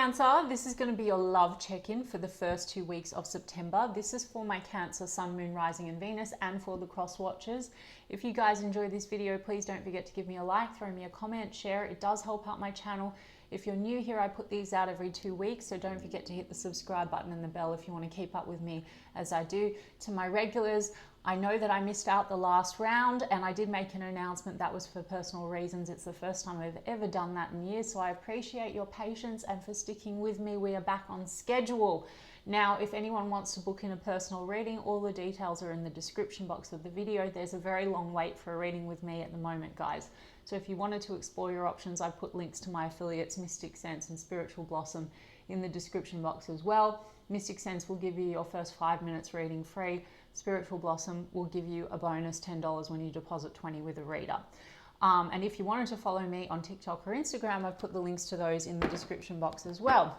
Cancer, this is going to be your love check-in for the first 2 weeks of September. This is for my Cancer Sun, Moon, Rising and Venus, and for the cross watchers. If you guys enjoyed this video, please don't forget to give me a like, throw me a comment, share. It does help out my channel. If you're new here, I put these out every 2 weeks, so don't forget to hit the subscribe button and the bell if you want to keep up with me as I do. To my regulars, I know that I missed out the last round and I did make an announcement that was for personal reasons. It's the first time I've ever done that in years, so I appreciate your patience and for sticking with me. We are back on schedule. Now, if anyone wants to book in a personal reading, all the details are in the description box of the video. There's a very long wait for a reading with me at the moment, guys. So if you wanted to explore your options, I've put links to my affiliates, Mystic Sense and Spiritual Blossom, in the description box as well. Mystic Sense will give you your first 5 minutes reading free. Spiritual Blossom will give you a bonus $10 when you deposit $20 with a reader. And if you wanted to follow me on TikTok or Instagram, I've put the links to those in the description box as well.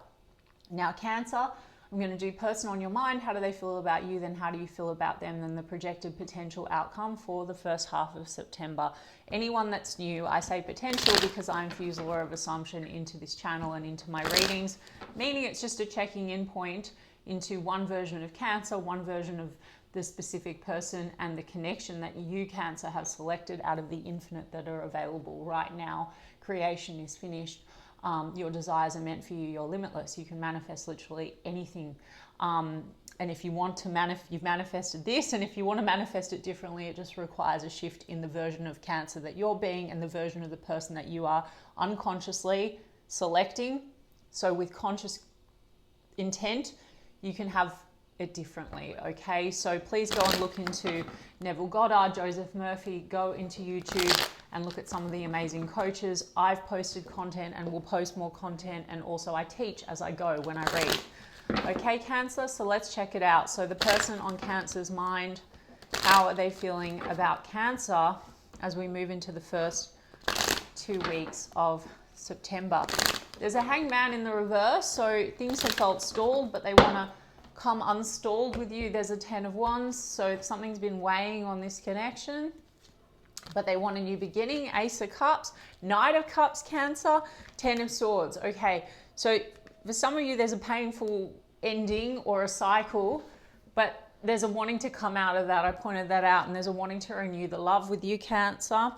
Now, Cancer, I'm going to do person on your mind. How do they feel about you? Then how do you feel about them? Then the projected potential outcome for the first half of September. Anyone that's new, I say potential because I infuse a law of assumption into this channel and into my readings, meaning it's just a checking in point into one version of Cancer, one version of the specific person and the connection that you, Cancer, have selected out of the infinite that are available right now. Creation is finished. Your desires are meant for you. You're limitless. You can manifest literally anything. And if you want to you've manifested this, and if you want to manifest it differently, it just requires a shift in the version of Cancer that you're being and the version of the person that you are unconsciously selecting. So with conscious intent, you can have it differently, okay? So please go and look into Neville Goddard, Joseph Murphy, go into YouTube and look at some of the amazing coaches. I've posted content and will post more content, and also I teach as I go when I read. Okay, Cancer, so let's check it out. So the person on Cancer's mind, how are they feeling about Cancer as we move into the first 2 weeks of September? There's a Hangman in the reverse, so things have felt stalled, but they want to come unstalled with you. There's a 10 of Wands, so something's been weighing on this connection, but they want a new beginning. Ace of Cups, Knight of Cups, Cancer, 10 of Swords. Okay, so for some of you, there's a painful ending or a cycle, but there's a wanting to come out of that. I pointed that out, and there's a wanting to renew the love with you, Cancer.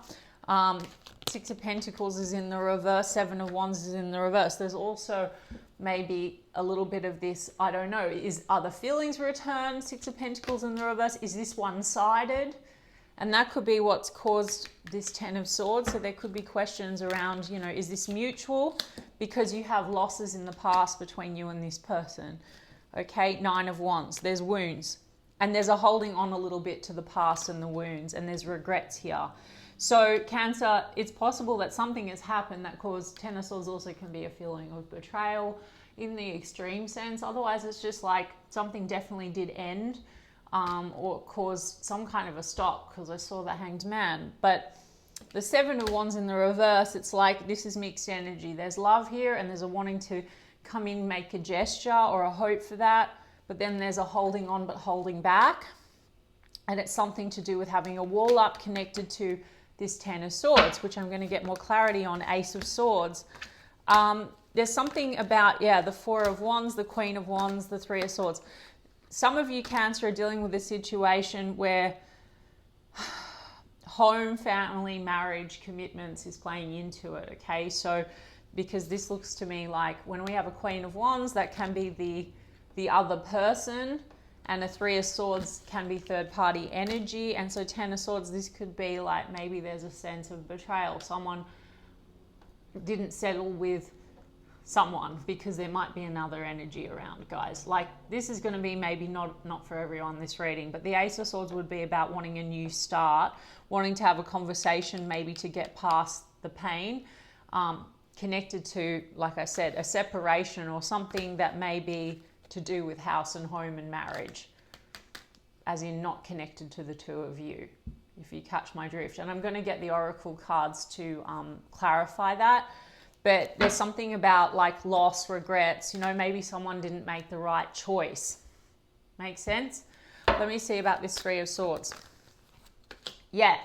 6 of Pentacles is in the reverse, 7 of Wands is in the reverse. There's also maybe a little bit of this, I don't know, are the feelings returned? 6 of Pentacles in the reverse. Is this one-sided? And that could be what's caused this 10 of Swords. So there could be questions around, you know, is this mutual? Because you have losses in the past between you and this person. Okay, 9 of Wands. There's wounds. And there's a holding on a little bit to the past and the wounds. And there's regrets here. So Cancer, it's possible that something has happened that caused 10 of Swords. Also can be a feeling of betrayal in the extreme sense. Otherwise, it's just like something definitely did end or cause some kind of a stop, because I saw the Hanged Man. But the 7 of Wands in the reverse, it's like this is mixed energy. There's love here and there's a wanting to come in, make a gesture or a hope for that. But then there's a holding on but holding back. And it's something to do with having a wall up connected to this 10 of Swords, which I'm going to get more clarity on. Ace of Swords. There's something about, yeah, the 4 of Wands, the Queen of Wands, the 3 of Swords. Some of you, Cancer, are dealing with a situation where home, family, marriage, commitments is playing into it, okay? So because this looks to me like when we have a Queen of Wands, that can be the other person, and a 3 of Swords can be third-party energy. And so 10 of Swords, this could be like maybe there's a sense of betrayal. Someone didn't settle with someone because there might be another energy around, guys. Like this is going to be maybe not for everyone, this reading, but the Ace of Swords would be about wanting a new start, wanting to have a conversation, maybe to get past the pain, connected to, like I said, a separation or something that may be to do with house and home and marriage, as in not connected to the two of you, if you catch my drift. And I'm going to get the oracle cards to clarify that. But there's something about like loss, regrets, you know, maybe someone didn't make the right choice. Make sense? Let me see about this 3 of Swords. Yeah,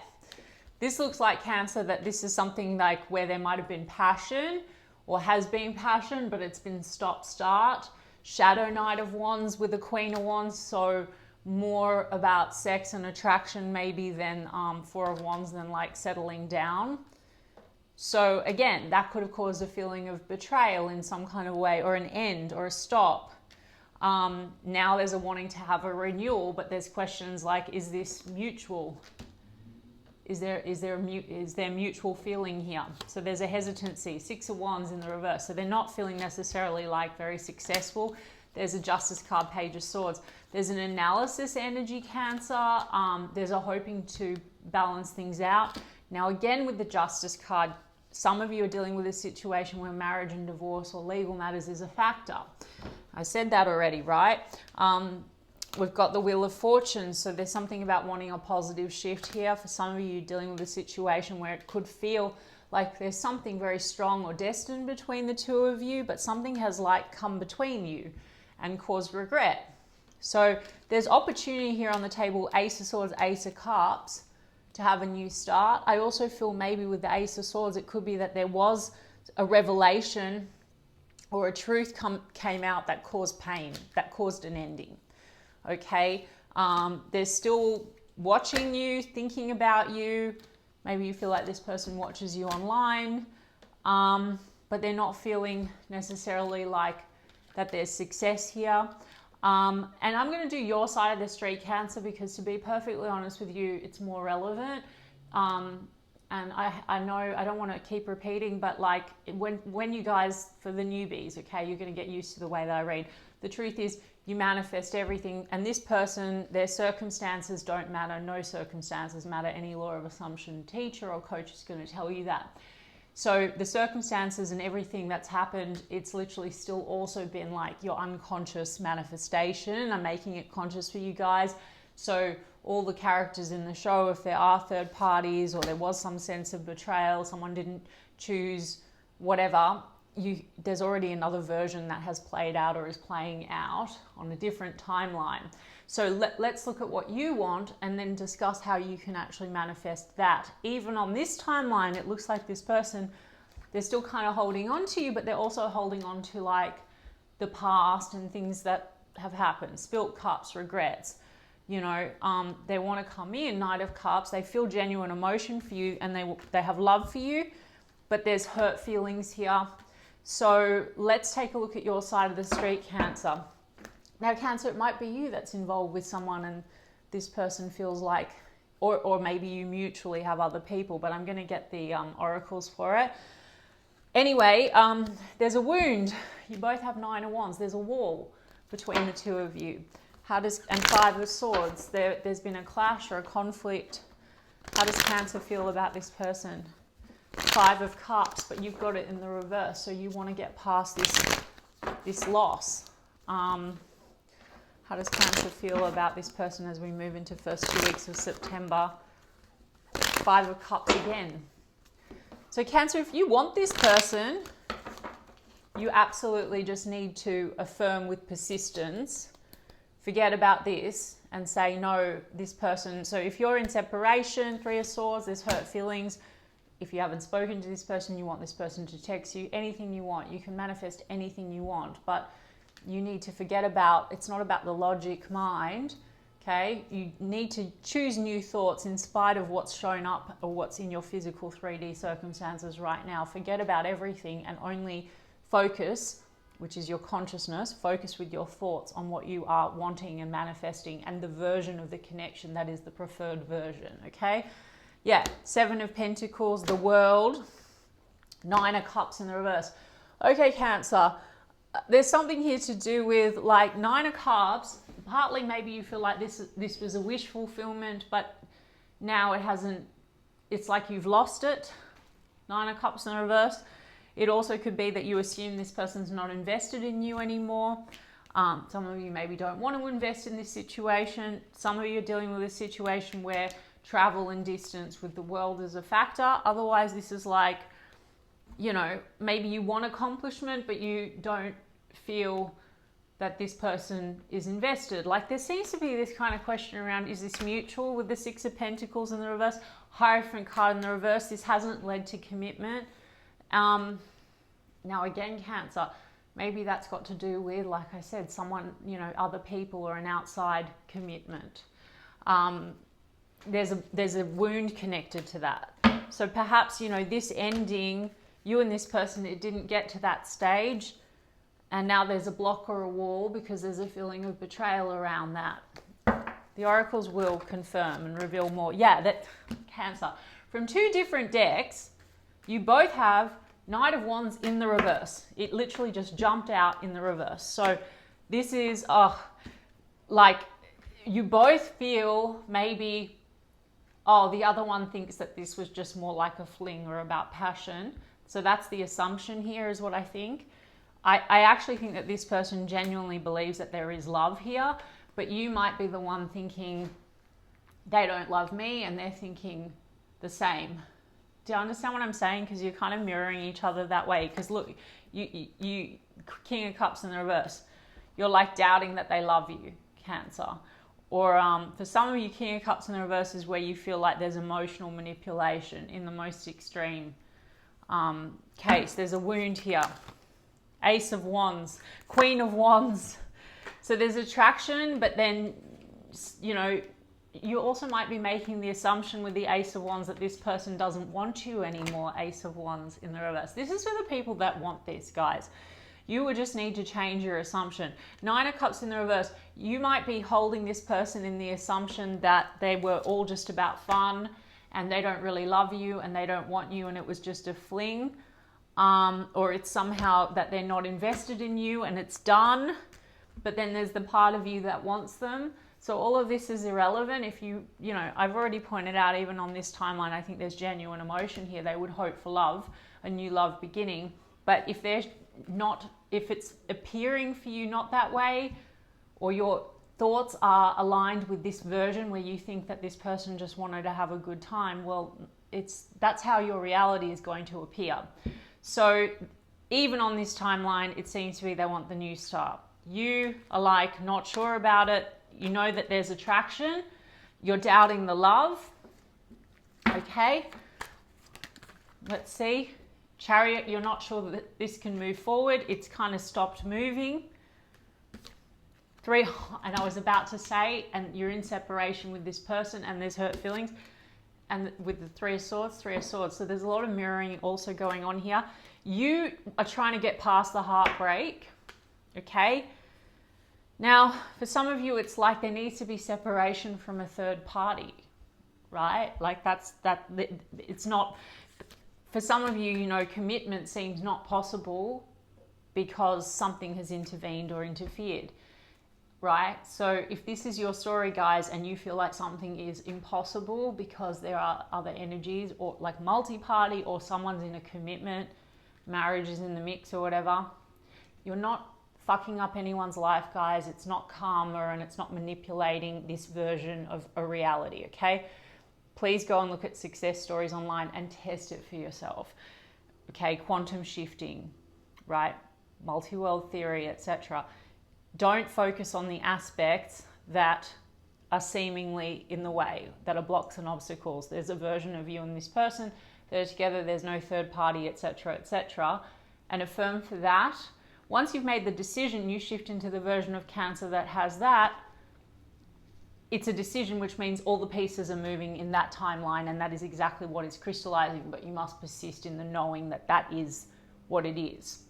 this looks like, Cancer, that this is something like where there might have been passion or has been passion, but it's been stop-start. Shadow Knight of Wands with the Queen of Wands, so more about sex and attraction maybe than Four of Wands, than like settling down. So again, that could have caused a feeling of betrayal in some kind of way, or an end or a stop. Now there's a wanting to have a renewal, but there's questions like, is this mutual? Is there mutual feeling here? So there's a hesitancy. Six of Wands in the reverse. So they're not feeling necessarily like very successful. There's a Justice card, Page of Swords. There's an analysis energy, Cancer. There's a hoping to balance things out. Now again, with the Justice card, some of you are dealing with a situation where marriage and divorce or legal matters is a factor. I said that already, right? We've got the Wheel of Fortune, so there's something about wanting a positive shift here. For some of you dealing with a situation where it could feel like there's something very strong or destined between the two of you, but something has like come between you and caused regret. So there's opportunity here on the table, Ace of Swords, Ace of Cups, to have a new start. I also feel maybe with the Ace of Swords, it could be that there was a revelation or a truth came out that caused pain, that caused an ending. Okay, they're still watching you, thinking about you. Maybe you feel like this person watches you online, but they're not feeling necessarily like that there's success here. And I'm going to do your side of the street, Cancer, because to be perfectly honest with you, it's more relevant. And I know I don't want to keep repeating, but like when you guys, for the newbies, okay, you're going to get used to the way that I read. The truth is, you manifest everything, and this person, their circumstances don't matter. No circumstances matter. Any law of assumption teacher or coach is going to tell you that. So the circumstances and everything that's happened, it's literally still also been like your unconscious manifestation. I'm making it conscious for you guys. So all the characters in the show, if there are third parties or there was some sense of betrayal, someone didn't choose whatever, there's already another version that has played out or is playing out on a different timeline. So let's look at what you want and then discuss how you can actually manifest that. Even on this timeline, it looks like this person, they're still kind of holding on to you, but they're also holding on to like the past and things that have happened, spilt cups, regrets. You know, they want to come in, Knight of Cups, they feel genuine emotion for you and they have love for you, but there's hurt feelings here. So let's take a look at your side of the street, Cancer. Now, Cancer, it might be you that's involved with someone and this person feels like, or maybe you mutually have other people, but I'm going to get the oracles for it. Anyway, there's a wound. You both have Nine of Wands. There's a wall between the two of you. And Five of Swords. There's been a clash or a conflict. How does Cancer feel about this person? Five of Cups, but you've got it in the reverse, so you want to get past this loss. How does Cancer feel about this person as we move into first 2 weeks of September? Five of Cups again. So Cancer, if you want this person, you absolutely just need to affirm with persistence. Forget about this and say, no, this person. So if you're in separation, Three of Swords, there's hurt feelings. If you haven't spoken to this person, you want this person to text you, anything you want. You can manifest anything you want, but you need to forget about, it's not about the logic mind, okay? You need to choose new thoughts in spite of what's shown up or what's in your physical 3D circumstances right now. Forget about everything and only focus, which is your consciousness, focus with your thoughts on what you are wanting and manifesting and the version of the connection that is the preferred version, okay? Yeah, Seven of Pentacles, the World, Nine of Cups in the reverse. Okay, Cancer, there's something here to do with like Nine of Cups. Partly maybe you feel like this was a wish fulfillment, but now it hasn't, it's like you've lost it. Nine of Cups in the reverse. It also could be that you assume this person's not invested in you anymore. Some of you maybe don't want to invest in this situation. Some of you are dealing with a situation where travel and distance with the world is a factor. Otherwise, this is like, you know, maybe you want accomplishment, but you don't feel that this person is invested. Like there seems to be this kind of question around, is this mutual with the Six of Pentacles in the reverse? Hierophant card in the reverse. This hasn't led to commitment. Now again, Cancer, maybe that's got to do with, like I said, someone, other people or an outside commitment. There's a wound connected to that. So perhaps, this ending, you and this person, it didn't get to that stage. And now there's a block or a wall because there's a feeling of betrayal around that. The oracles will confirm and reveal more. Yeah, that Cancer. From two different decks, you both have Knight of Wands in the reverse. It literally just jumped out in the reverse. So this is, like you both feel maybe, the other one thinks that this was just more like a fling or about passion. So that's the assumption here is what I think. I actually think that this person genuinely believes that there is love here, but you might be the one thinking they don't love me and they're thinking the same. Do you understand what I'm saying? Because you're kind of mirroring each other that way. Because look, you King of Cups in the reverse. You're like doubting that they love you, Cancer. Or for some of you, King of Cups in the reverse is where you feel like there's emotional manipulation in the most extreme case. There's a wound here. Ace of Wands, Queen of Wands. So there's attraction, but then, you also might be making the assumption with the Ace of Wands that this person doesn't want you anymore, Ace of Wands in the reverse. This is for the people that want this, guys. You would just need to change your assumption. Nine of Cups in the reverse, you might be holding this person in the assumption that they were all just about fun and they don't really love you and they don't want you and it was just a fling. Or it's somehow that they're not invested in you and it's done. But then there's the part of you that wants them. So all of this is irrelevant. If I've already pointed out, even on this timeline, I think there's genuine emotion here. They would hope for love, a new love beginning. But if it's appearing for you not that way, or your thoughts are aligned with this version where you think that this person just wanted to have a good time, well, that's how your reality is going to appear. So even on this timeline, it seems to be they want the new start. You are like not sure about it. You know that there's attraction. You're doubting the love. Okay. Let's see. Chariot, you're not sure that this can move forward. It's kind of stopped moving. Three, and I was about to say, and you're in separation with this person and there's hurt feelings. And with the Three of Swords. So there's a lot of mirroring also going on here. You are trying to get past the heartbreak. Okay. Now, for some of you, it's like there needs to be separation from a third party, right? Like it's not, for some of you, commitment seems not possible because something has intervened or interfered, right? So if this is your story, guys, and you feel like something is impossible because there are other energies or like multi-party or someone's in a commitment, marriage is in the mix or whatever, you're not fucking up anyone's life, guys. It's not karma and it's not manipulating this version of a reality, okay? Please go and look at success stories online and test it for yourself. Okay, quantum shifting, right? Multi-world theory, etc. Don't focus on the aspects that are seemingly in the way, that are blocks and obstacles. There's a version of you and this person, they're together, there's no third party, etc., etc. And affirm for that. Once you've made the decision, you shift into the version of Cancer that has that. It's a decision, which means all the pieces are moving in that timeline, and that is exactly what is crystallizing, but you must persist in the knowing that that is what it is,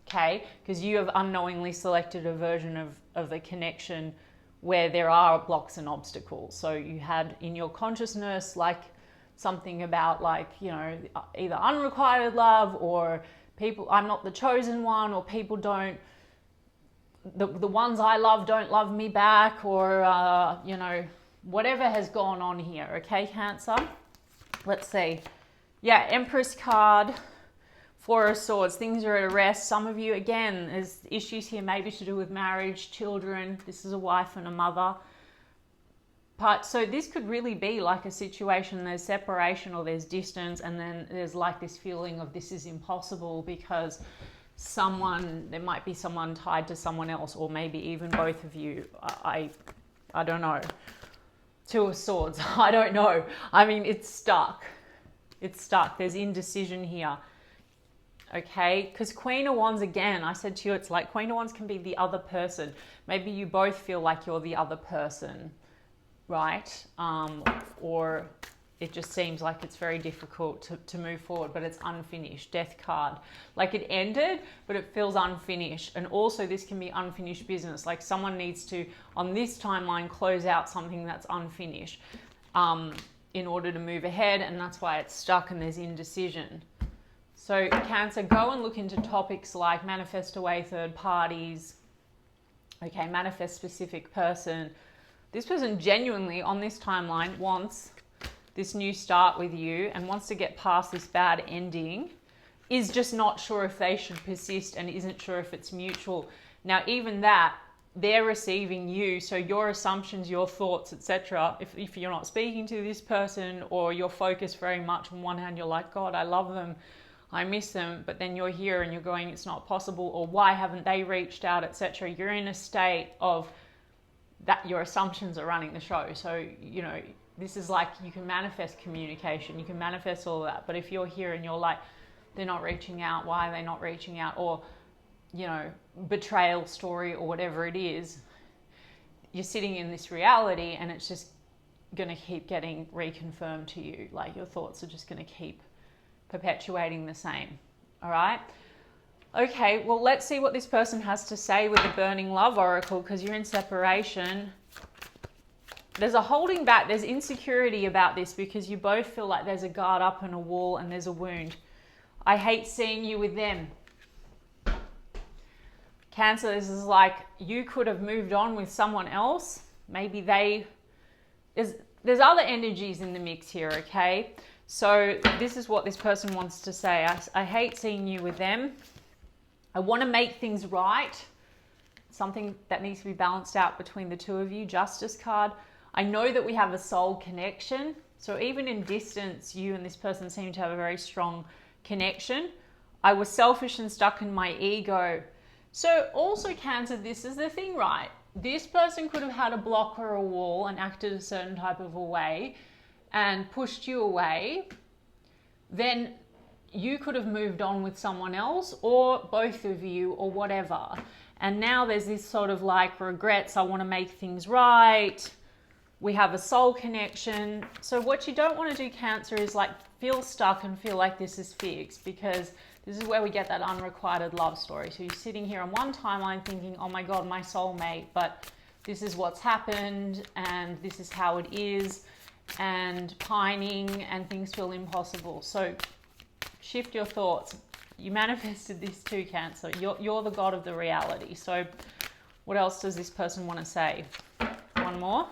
okay? Because you have unknowingly selected a version of a connection where there are blocks and obstacles. So you had in your consciousness like something about like, either unrequited love or people, I'm not the chosen one, or people don't, the ones I love don't love me back, or, whatever has gone on here. Okay, Cancer? Let's see. Yeah, Empress card, Four of Swords. Things are at rest. Some of you, again, there's issues here maybe to do with marriage, children. This is a wife and a mother. But so this could really be like a situation, there's separation or there's distance, and then there's like this feeling of this is impossible because there might be someone tied to someone else, or maybe even both of you. I don't know. Two of Swords. I don't know. I mean, it's stuck. It's stuck. There's indecision here. Okay, because Queen of Wands, again, I said to you, it's like Queen of Wands can be the other person. Maybe you both feel like you're the other person, right? Or it just seems like it's very difficult to move forward, but it's unfinished. Death card. Like it ended, but it feels unfinished. And also this can be unfinished business. Like someone needs to, on this timeline, close out something that's unfinished in order to move ahead. And that's why it's stuck and there's indecision. So Cancer, go and look into topics like manifest away third parties. Okay, manifest specific person. This person genuinely on this timeline wants this new start with you and wants to get past this bad ending, is just not sure if they should persist and isn't sure if it's mutual. Now, even that, they're receiving you, so your assumptions, your thoughts, etc. If you're not speaking to this person or you're focused very much on one hand, you're like, God, I love them, I miss them, but then you're here and you're going, it's not possible, or why haven't they reached out, etc. You're in a state of that your assumptions are running the show. So, you know, this is like you can manifest communication, you can manifest all of that, but if you're here and you're like, they're not reaching out, why are they not reaching out, or, you know, betrayal story or whatever it is, you're sitting in this reality and it's just going to keep getting reconfirmed to you. Like your thoughts are just going to keep perpetuating the same. All right. Okay, well, let's see what this person has to say with the Burning Love Oracle, because you're in separation. There's a holding back, there's insecurity about this because you both feel like there's a guard up and a wall and there's a wound. I hate seeing you with them. Cancer, this is like you could have moved on with someone else. Maybe there's other energies in the mix here, okay? So this is what this person wants to say. I hate seeing you with them. I want to make things right. Something that needs to be balanced out between the two of you. Justice card. I know that we have a soul connection. So even in distance, you and this person seem to have a very strong connection. I was selfish and stuck in my ego. So also Cancer, this is the thing, right? This person could have had a block or a wall and acted a certain type of a way and pushed you away. Then you could have moved on with someone else or both of you or whatever. And now there's this sort of like regrets. I want to make things right. We have a soul connection. So what you don't want to do, Cancer, is like feel stuck and feel like this is fixed, because this is where we get that unrequited love story. So you're sitting here on one timeline thinking, oh my God, my soulmate, but this is what's happened and this is how it is, and pining and things feel impossible. So shift your thoughts. You manifested this too, Cancer. You're the God of the reality. So what else does this person want to say? One more.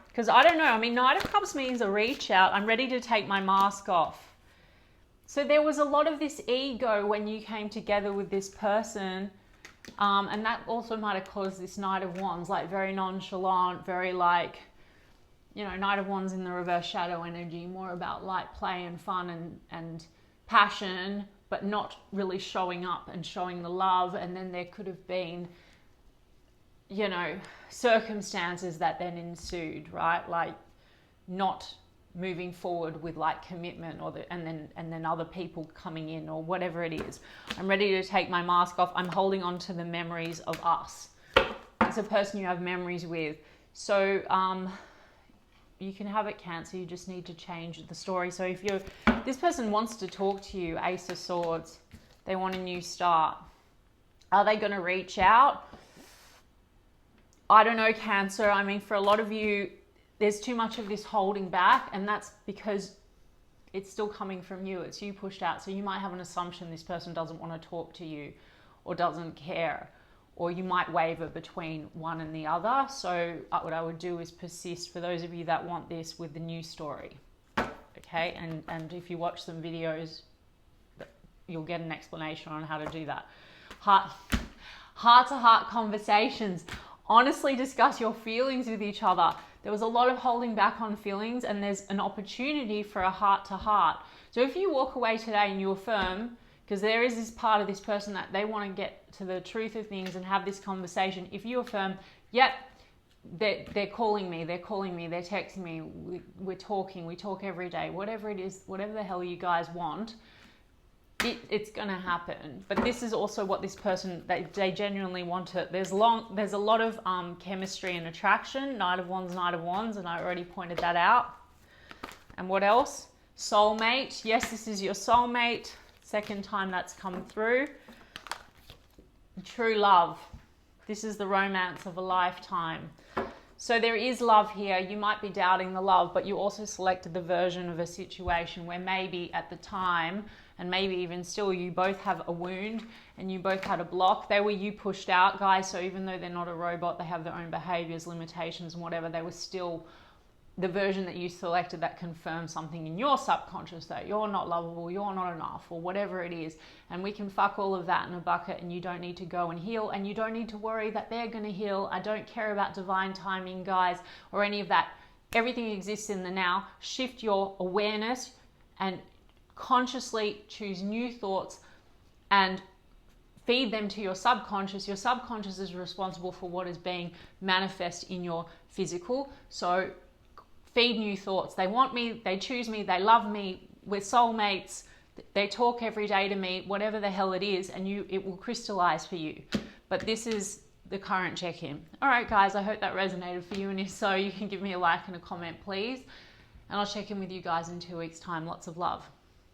Because I don't know. I mean, Knight of Cups means a reach out. I'm ready to take my mask off. So there was a lot of this ego when you came together with this person. And that also might have caused this Knight of Wands, like very nonchalant, very like, you know, Knight of Wands in the reverse shadow energy, more about light play and fun and passion, but not really showing up and showing the love. And then there could have been, you know, circumstances that then ensued, right? Like not moving forward with like commitment, or and then other people coming in or whatever it is. I'm ready to take my mask off. I'm holding on to the memories of us. It's a person you have memories with. So you can have it, Cancer. You just need to change the story. So if this person wants to talk to you, Ace of Swords, they want a new start. Are they going to reach out? I don't know, Cancer. I mean, for a lot of you, there's too much of this holding back, and that's because it's still coming from you. It's you pushed out. So you might have an assumption this person doesn't want to talk to you or doesn't care, or you might waver between one and the other. So what I would do is persist for those of you that want this with the new story. Okay, and if you watch some videos, you'll get an explanation on how to do that. Heart-to-heart conversations. Honestly discuss your feelings with each other. There was a lot of holding back on feelings, and there's an opportunity for a heart-to-heart. So if you walk away today and you affirm, because there is this part of this person that they want to get to the truth of things and have this conversation. If you affirm, yep, they're calling me, they're texting me, we're talking, we talk every day, whatever it is, whatever the hell you guys want, it's going to happen. But this is also what this person, they genuinely want it. There's a lot of chemistry and attraction. Knight of Wands, and I already pointed that out. And what else? Soulmate. Yes, this is your soulmate. Second time that's come through. True love. This is the romance of a lifetime. So there is love here. You might be doubting the love, but you also selected the version of a situation where maybe at the time, and maybe even still, you both have a wound and you both had a block. They were you pushed out, guys. So even though they're not a robot, they have their own behaviors, limitations, and whatever, they were still the version that you selected that confirms something in your subconscious, that you're not lovable, you're not enough, or whatever it is. And we can fuck all of that in a bucket, and you don't need to go and heal, and you don't need to worry that they're going to heal. I don't care about divine timing, guys, or any of that. Everything exists in the now. Shift your awareness and consciously choose new thoughts and feed them to your subconscious. Your subconscious is responsible for what is being manifest in your physical. So feed new thoughts. They want me, they choose me, they love me, we're soulmates, they talk every day to me, whatever the hell it is, and it will crystallize for you. But this is the current check-in. All right, guys, I hope that resonated for you, and if so, you can give me a like and a comment, please. And I'll check in with you guys in 2 weeks' time. Lots of love.